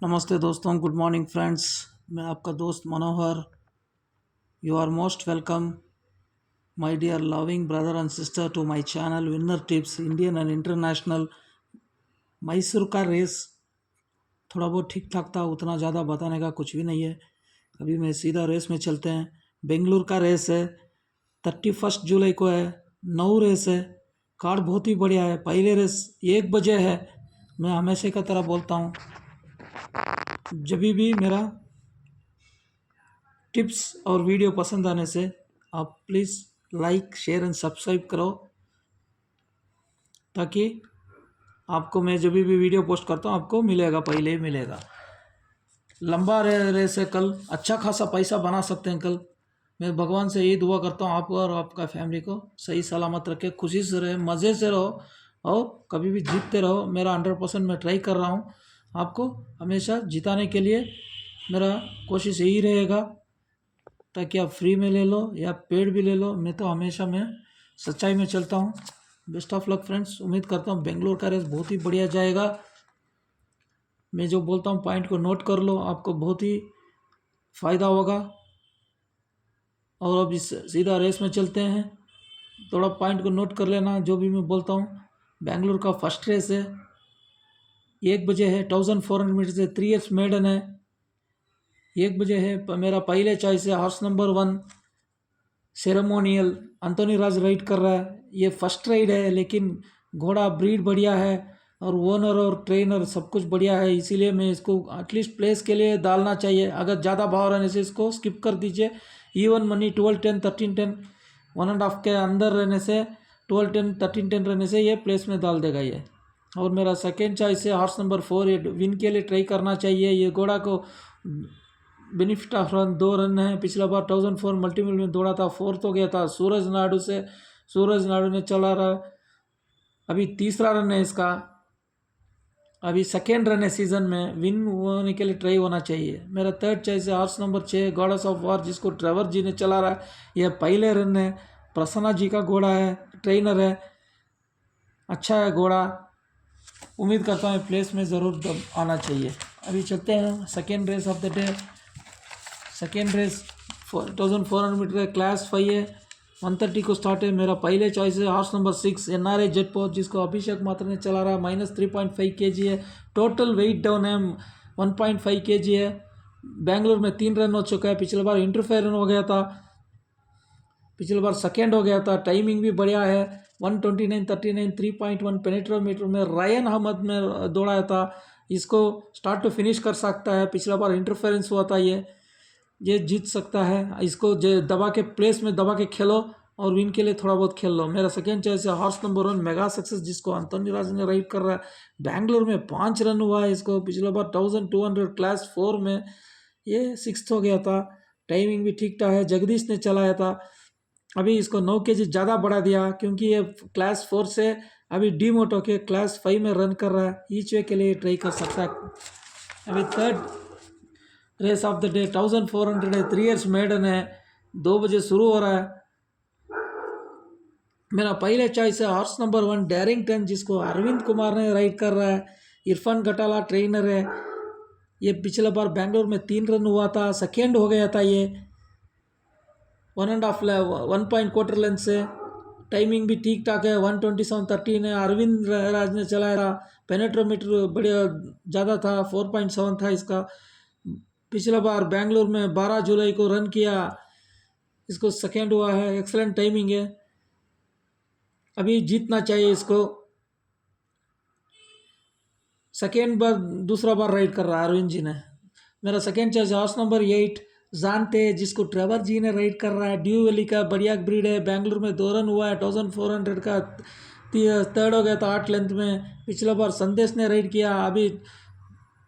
नमस्ते दोस्तों, good morning friends. मैं आपका दोस्त Manohar. You are most welcome my dear loving brother and sister to my channel winner tips Indian and international. Mysore का race थोड़ा बहुत ठीक ठाक था, उतना ज़्यादा बताने का कुछ भी नहीं है। अभी मैं सीधा रेस में चलते हैं। बेंगलुरु का रेस है, 31 जुलाई को है। 9 रेस है। कार्ड बहुत ही बढ़िया है। पहले रेस 1 बजे है। मैं हमेशा की तरह बोलता हूँ, जब भी मेरा टिप्स और वीडियो पसंद आने से आप please like share and subscribe करो, ताकि आपको मैं जब भी वीडियो पोस्ट करता हूँ आपको मिलेगा, पहले ही मिलेगा। लंबा रेस है कल, अच्छा खासा पैसा बना सकते हैं कल। मैं भगवान से यही दुआ करता हूँ आपको और आपका फैमिली को सही सलामत रखे, खुशी से रहे, मज़े से रहो और कभी भी जीतते रहो। मेरा 100% मैं ट्राई कर रहा हूँ आपको हमेशा जिताने के लिए। मेरा कोशिश यही रहेगा, ताकि आप फ्री में ले लो या पेड भी ले लो। मैं सच्चाई में चलता हूँ। Best of luck friends. उम्मीद करता हूँ बेंगलोर का रेस बहुत ही बढ़िया जाएगा। मैं जो बोलता हूँ पॉइंट को नोट कर लो, आपको बहुत ही फ़ायदा होगा। और अब इस सीधा रेस में चलते हैं। थोड़ा पॉइंट को नोट कर लेना जो भी मैं बोलता हूँ। बेंगलोर का फर्स्ट रेस है, 1 बजे है। 1400 मीटर से 3 इयर्स मेडन है। 1 बजे है। मेरा पहले चॉइस है हॉर्स नंबर 1 सेरेमोनियल। अंतोनी राज राइड कर रहा है। ये फर्स्ट राइड है, लेकिन घोड़ा ब्रीड बढ़िया है और ओनर और ट्रेनर सब कुछ बढ़िया है, इसीलिए मैं इसको एटलीस्ट प्लेस के लिए डालना चाहिए। अगर ज़्यादा भाव रहने से इसको स्किप कर दीजिए। इवन मनी 12-10 13-10 1.5 के अंदर रहने से 12-10 13-10 रहने से ये प्लेस में डाल देगा ये। और मेरा सेकेंड चॉइस है हॉर्स नंबर 4। ये विन के लिए ट्राई करना चाहिए। ये घोड़ा को बेनिफिट ऑफ रन 2 रन है। पिछला बार 1004 मल्टीपल में दौड़ा था, 4th हो गया था सूरज नाडू से। सूरज नाडू ने चला रहा, अभी तीसरा रन है इसका, अभी सेकेंड रन है सीजन में। विन होने के लिए ट्राई होना चाहिए। मेरा थर्ड चॉइस है horse number 6 goddess of war, जिसको ट्रेवर जी ने चला रहा है। यह पहले रन है। प्रसन्ना जी का घोड़ा है, ट्रेनर है, अच्छा है घोड़ा। उम्मीद करता हूँ प्लेस में ज़रूर आना चाहिए। अभी चलते हैं second race of the day. Second race 1400 metre है, क्लास 5 है। 1:30 को स्टार्ट है। मेरा पहले चॉइस है horse number 6 NRI jet post, जिसको अभिषेक मात्र ने चला रहा है। -3.5 kg है। टोटल वेट डाउन है 1.5 kg है। बेंगलुरु में 3 रन हो चुका है। पिछले बार इंटरफेयर हो गया था, पिछले बार सेकेंड हो गया था। टाइमिंग भी बढ़िया है 1:29:39 3.1 पेनेट्रोमीटर में रायन अहमद में दौड़ाया था। इसको स्टार्ट टू फिनिश कर सकता है। पिछला बार इंटरफेरेंस हुआ था, ये जीत सकता है। इसको दबा के प्लेस में दबा के खेलो और विन के लिए थोड़ा बहुत खेल लो। मेरा सेकेंड चॉइस है हॉर्स नंबर 1 मेगा सक्सेस, जिसको अंतोनी राज ने राइड कर रहा है। बेंगलुरु में 5 रन हुआ है इसको। पिछला बार 1200 क्लास 4 में ये 6th हो गया था। टाइमिंग भी ठीक ठाक है। जगदीश ने चलाया था। अभी इसको 9 kg ज़्यादा बढ़ा दिया, क्योंकि ये क्लास 4 से अभी डीमोट होके क्लास 5 में रन कर रहा है। ईच वे के लिए ट्राई कर सकता है। अभी third race of the day 1400 है, 3 इयर्स मेडन है। 2 बजे शुरू हो रहा है। मेरा पहले चॉइस है हॉर्स नंबर 1 डैरिंगटन, जिसको अरविंद कुमार ने राइड कर रहा है। इरफान घटाला ट्रेनर है। ये पिछला बार बेंगलोर में 3 रन हुआ था, सेकेंड हो गया था ये 1.25 लेंथ से। टाइमिंग भी ठीक ठाक है 1:27:13 है। अरविंद राज ने चलाया। पेनेट्रोमीटर बढ़िया ज़्यादा था, 4.7 था इसका। पिछला बार बेंगलुरु में 12 जुलाई को रन किया, इसको सेकेंड हुआ है। एक्सलेंट टाइमिंग है। अभी जीतना चाहिए इसको। सेकेंड बार दूसरा बार राइड कर रहा है अरविंद जी ने। मेरा सेकेंड चॉइस हॉर्स नंबर 8 जानते, जिसको ट्रेवर जी ने राइड कर रहा है। ड्यू वैली का बढ़िया ब्रीड है। बेंगलुरु में 2 रन हुआ है। 1400 का थर्ड हो गया था 8 लेंथ में। पिछला बार संदेश ने राइड किया। अभी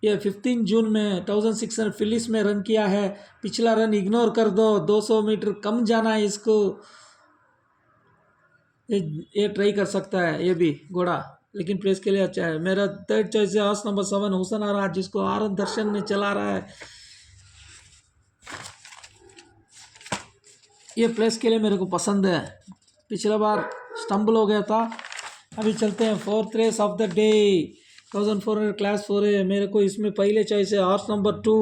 ये 15 जून में 1600 फिलिस में रन किया है। पिछला रन इग्नोर कर दो, 200 मीटर कम जाना है इसको। ये ट्राई कर सकता है ये भी घोड़ा, लेकिन प्लेस के लिए अच्छा है। मेरा थर्ड चॉइस है हॉर्स नंबर 7 हुसन आरा, जिसको आरन दर्शन ने चला रहा है। ये प्लेस के लिए मेरे को पसंद है। पिछला बार स्टम्बल हो गया था। अभी चलते हैं fourth race of the day 1400 class 4 है मेरे को। इसमें पहले चॉइस है हॉर्स नंबर 2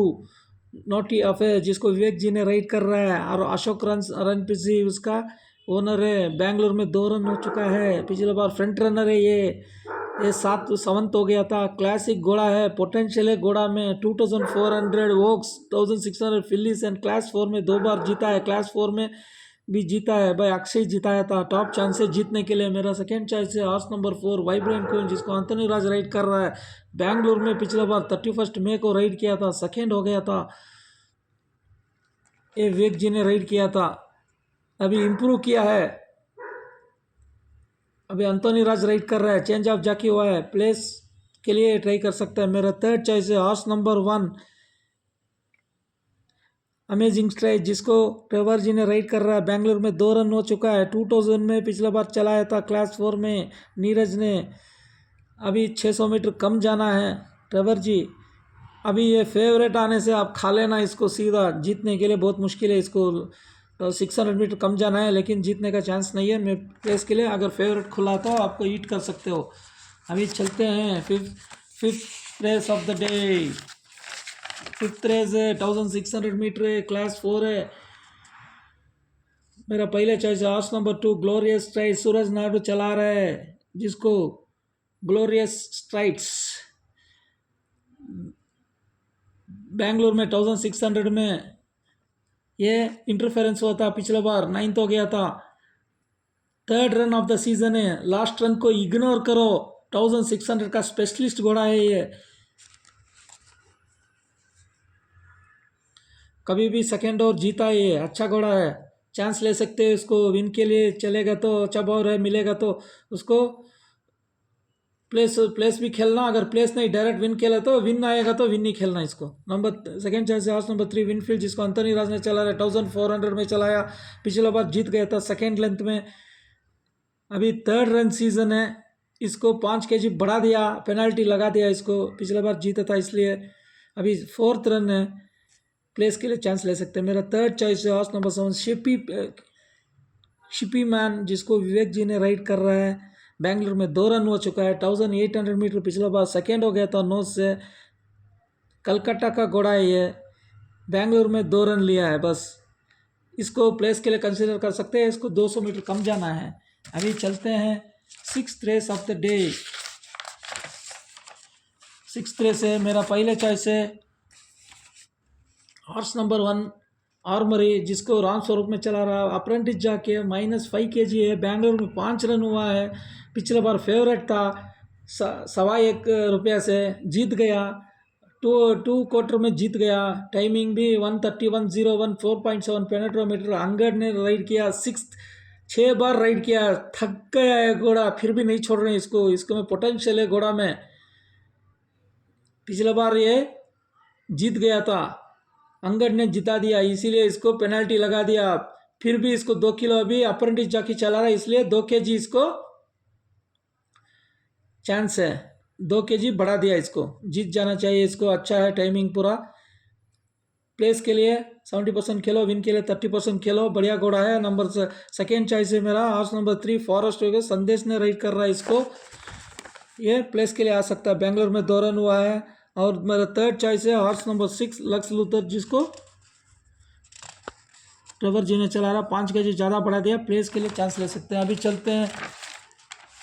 नोटी अफेयर, जिसको विवेक जी ने राइड कर रहा है, और अशोक रन पीसी उसका ओनर है। बैंगलोर में 2 रन हो चुका है, पिछले बार फ्रंट रनर है ये 7th हो गया था। क्लासिक घोड़ा है, पोटेंशियल है घोड़ा में। 2400 वोक्स, 1600 फिलिस एंड क्लास 4 में 2 बार जीता है, क्लास 4 में भी जीता है भाई, अक्षय जिताया था। टॉप चांसेस जीतने के लिए मेरा सेकेंड चॉइस है हॉर्स नंबर 4 वाइब्रेंट क्वीन, जिसको अंतोनी राज राइड कर रहा है। बैंगलोर में पिछले बार 31 मई को राइड किया था, सेकेंड हो गया था। ये विवेक जी ने राइड किया था, अभी इम्प्रूव किया है। अभी अंतोनी राज राइड कर रहा है, चेंज ऑफ जाकी हुआ है, प्लेस के लिए ट्राई कर सकता है। मेरा थर्ड चॉइस है हॉर्स नंबर 1 अमेजिंग स्ट्राइक, जिसको ट्रेवर जी ने राइड कर रहा है। बैंगलोर में 2 रन हो चुका है, 2000 में पिछला बार चलाया था क्लास 4 में नीरज ने। अभी 600 मीटर कम जाना है ट्रेवर जी। अभी ये फेवरेट आने से आप खा लेना इसको, सीधा जीतने के लिए बहुत मुश्किल है इसको। तो 600 मीटर कम जाना है, लेकिन जीतने का चांस नहीं है। मैं प्लेस के लिए अगर फेवरेट खुला तो आपको ईट कर सकते हो। अभी चलते हैं fifth race of the day. Fifth race है 1600 मीटर है, क्लास 4 है। मेरा पहले choice horse number 2 glorious straits, Suraj Naidu चला रहा है, जिसको ग्लोरियस स्ट्राइट्स। बैंगलोर में 1600 में ये इंटरफेरेंस हुआ था, पिछला बार 9th हो गया था। 3rd run of the season है, लास्ट रन को इग्नोर करो। 1600 का स्पेशलिस्ट घोड़ा है ये, कभी भी सेकेंड और जीता है ये, अच्छा घोड़ा है। चांस ले सकते हैं इसको, विन के लिए चलेगा तो अच्छा बॉल है, मिलेगा तो उसको प्लेस भी खेलना। अगर प्लेस नहीं डायरेक्ट विन खेला तो विन आएगा, तो विन नहीं खेलना इसको। नंबर सेकंड चॉइस है हॉर्स नंबर 3 विनफील्ड, जिसको अंतोनी राज ने चला रहा है। 1400 में चलाया, पिछला बार जीत गया था सेकेंड लेंथ में। अभी 3rd रन सीजन है, इसको 5 kg बढ़ा दिया, पेनल्टी लगा दिया इसको, पिछला बार जीता था इसलिए। अभी 4th रन है, प्लेस के लिए चांस ले सकते हैं। मेरा 3rd चॉइस है हॉर्स नंबर 7 शिपी मैन, जिसको विवेक जी ने राइड कर रहा है। बैंगलोर में 2 रन हो चुका है, 1800 मीटर पिछला बार सेकेंड हो गया था नोज से। कलकत्ता का घोड़ा है ये, बैंगलोर में 2 रन लिया है बस। इसको प्लेस के लिए कंसीडर कर सकते हैं, इसको 200 मीटर कम जाना है। अभी चलते हैं 6th race of the day. 6th race है, मेरा पहले चॉइस है हॉर्स नंबर 1 आर्मरी, जिसको राम स्वरूप में चला रहा है। अप्रेंटिस जाके -5 kg है, बैंगलोर में 5 रन हुआ है, पिछले बार फेवरेट था। 1.25 रुपया से जीत गया, 2 क्वार्टर में जीत गया। टाइमिंग भी 1:31:01, 4.7 पेनेट्रोमीटर। अंगड़ ने राइड किया, 6 बार राइड किया, थक गया है घोड़ा, फिर भी नहीं छोड़ रहे इसको में पोटेंशियल है घोड़ा में। पिछले बार ये जीत गया था, अंगड़ ने जिता दिया, इसीलिए इसको पेनल्टी लगा दिया। फिर भी इसको 2 किलो, अभी अप्रेंटिस जाके चला रहा है, इसलिए 2 kg इसको चांस है, 2 kg बढ़ा दिया, इसको जीत जाना चाहिए इसको। अच्छा है टाइमिंग पूरा। प्लेस के लिए 70% खेलो, विन के लिए 30% खेलो, बढ़िया घोड़ा है। नंबर सेकेंड चॉइस है मेरा हॉर्स नंबर 3 फॉरेस्ट हो गया, संदेश ने राइड कर रहा है इसको, ये प्लेस के लिए आ सकता है। बैंगलोर में 2 रन हुआ है। और मेरा 3rd चॉइस है हॉर्स नंबर 6 लक्स लूथर, जिसको ट्रेवर जी ने चला रहा, 5 kg ज़्यादा बढ़ा दिया, प्लेस के लिए चांस ले सकते हैं। अभी चलते हैं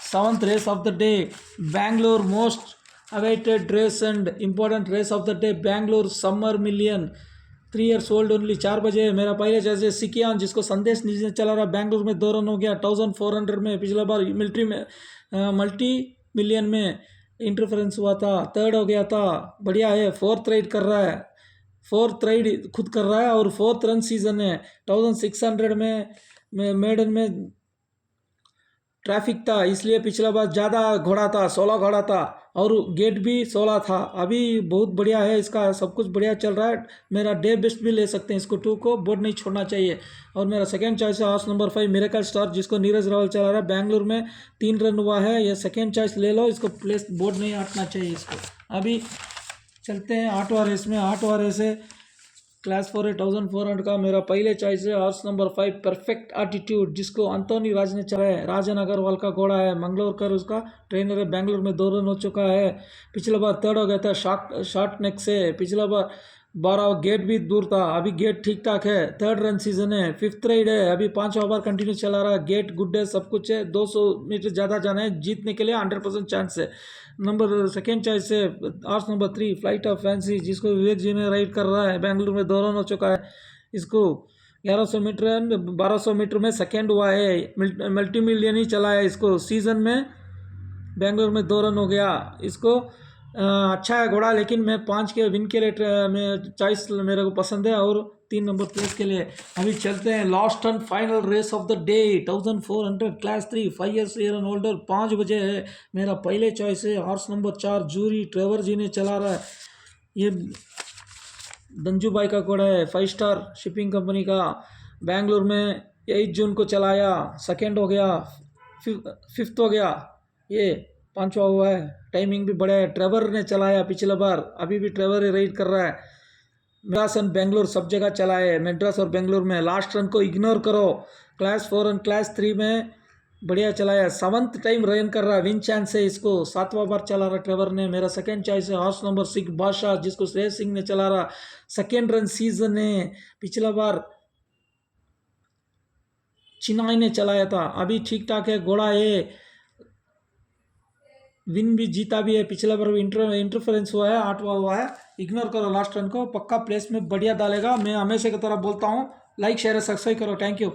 7th race of the day, Bangalore most awaited race and important race of the day, Bangalore summer million, 3 years old only, 4 बजे है। मेरा पहले जैसे सिकियान, जिसको संदेश ने चला रहा, बैंगलोर में 2 रन हो गया, 1400 में, पिछला बार मिलिट्री में मल्टी मिलियन में इंटरफेरेंस हुआ था, 3rd हो गया था, बढ़िया है। 4th राइड कर रहा है, 4th राइड खुद कर रहा है, और 4th रन सीजन है। 1600 में मेडन में ट्रैफिक था, इसलिए पिछला बार ज़्यादा घोड़ा था, 16 घोड़ा था, और गेट भी 16 था। अभी बहुत बढ़िया है इसका, सब कुछ बढ़िया चल रहा है। मेरा डे बेस्ट भी ले सकते हैं इसको, 2 को बोर्ड नहीं छोड़ना चाहिए। और मेरा सेकंड चॉइस है हॉर्स नंबर 5 मिरेकल स्टार, जिसको नीरज रावल चला रहा है। बैंगलोर में 3 रन हुआ है, ये सेकेंड चॉइस ले लो, इसको प्लेस बोर्ड नहीं हटना चाहिए इसको। अभी चलते हैं 8वां रेस में। 8वां रेस है क्लास 4 है 1400 का मेरा पहले चॉइस है हॉर्स नंबर 5 परफेक्ट एटीट्यूड, जिसको अंतोनी राज ने चलाया है। राजन अग्रवाल का घोड़ा है, मंगलोरकर उसका ट्रेनर है, बेंगलुरु में 2 रन हो चुका है। पिछले बार 3rd हो गया था शॉर्ट नेक से। पिछला बार 12 गेट भी दूर था, अभी गेट ठीक ठाक है। 3rd रन सीजन है, 5th राइड है, अभी 5 ओवर कंटिन्यू चला रहा है। गेट गुड है, सब कुछ है। 200 मीटर ज़्यादा जाना है, जीतने के लिए 100% चांस है। नंबर सेकेंड चॉइस है horse number 3 flight of fancy, जिसको विवेक जी ने राइड कर रहा है। बेंगलुरु में 2 रन हो चुका है। इसको 1100 मीटर 1200 मीटर में सेकेंड हुआ है, मल्टी मिलियन ही चला है इसको सीजन में। बेंगलुरु में 2 रन हो गया इसको। अच्छा है घोड़ा, लेकिन मैं 5 के विन के लिए मैं चॉइस मेरे को पसंद है, और 3 नंबर प्लेस के लिए। अभी चलते हैं last and final race of the day 1400 class 3 5 years year and older. 5 बजे है, मेरा पहले चॉइस है horse number 4 Jury, Trevor ji ने चला रहा है। ये दंजू भाई का घोड़ा है, 5 स्टार शिपिंग कंपनी का। बेंगलुरु में 8 जून को चलाया, सेकेंड हो गया, 5th हो गया, ये 5वां हुआ है। टाइमिंग भी बड़ा है। ट्रेवर ने चलाया पिछला बार, अभी भी ट्रेवर ही राइड कर रहा है। मद्रास एंड बेंगलोर सब जगह चला है, मद्रास और बेंगलोर में। लास्ट रन को इग्नोर करो। क्लास 4 और क्लास 3 में बढ़िया चलाया, 7th टाइम रन कर रहा है, विन चांस है इसको। 7वां बार चला रहा ट्रेवर ने। मेरा सेकंड चॉइस है हॉर्स नंबर 6 बादशाह, जिसको श्रेयस सिंह ने चला रहा। 2nd रन सीजन है, पिछला बार चिनाई ने चलाया था, अभी ठीक ठाक है घोड़ा है। विन भी जीता भी है, पिछला बार इंटरफेरेंस हुआ है, 8वां हुआ है। इग्नोर करो लास्ट रन को, पक्का प्लेस में बढ़िया डालेगा। मैं हमेशा की तरह बोलता हूँ, लाइक शेयर सब्सक्राइब करो। Thank you.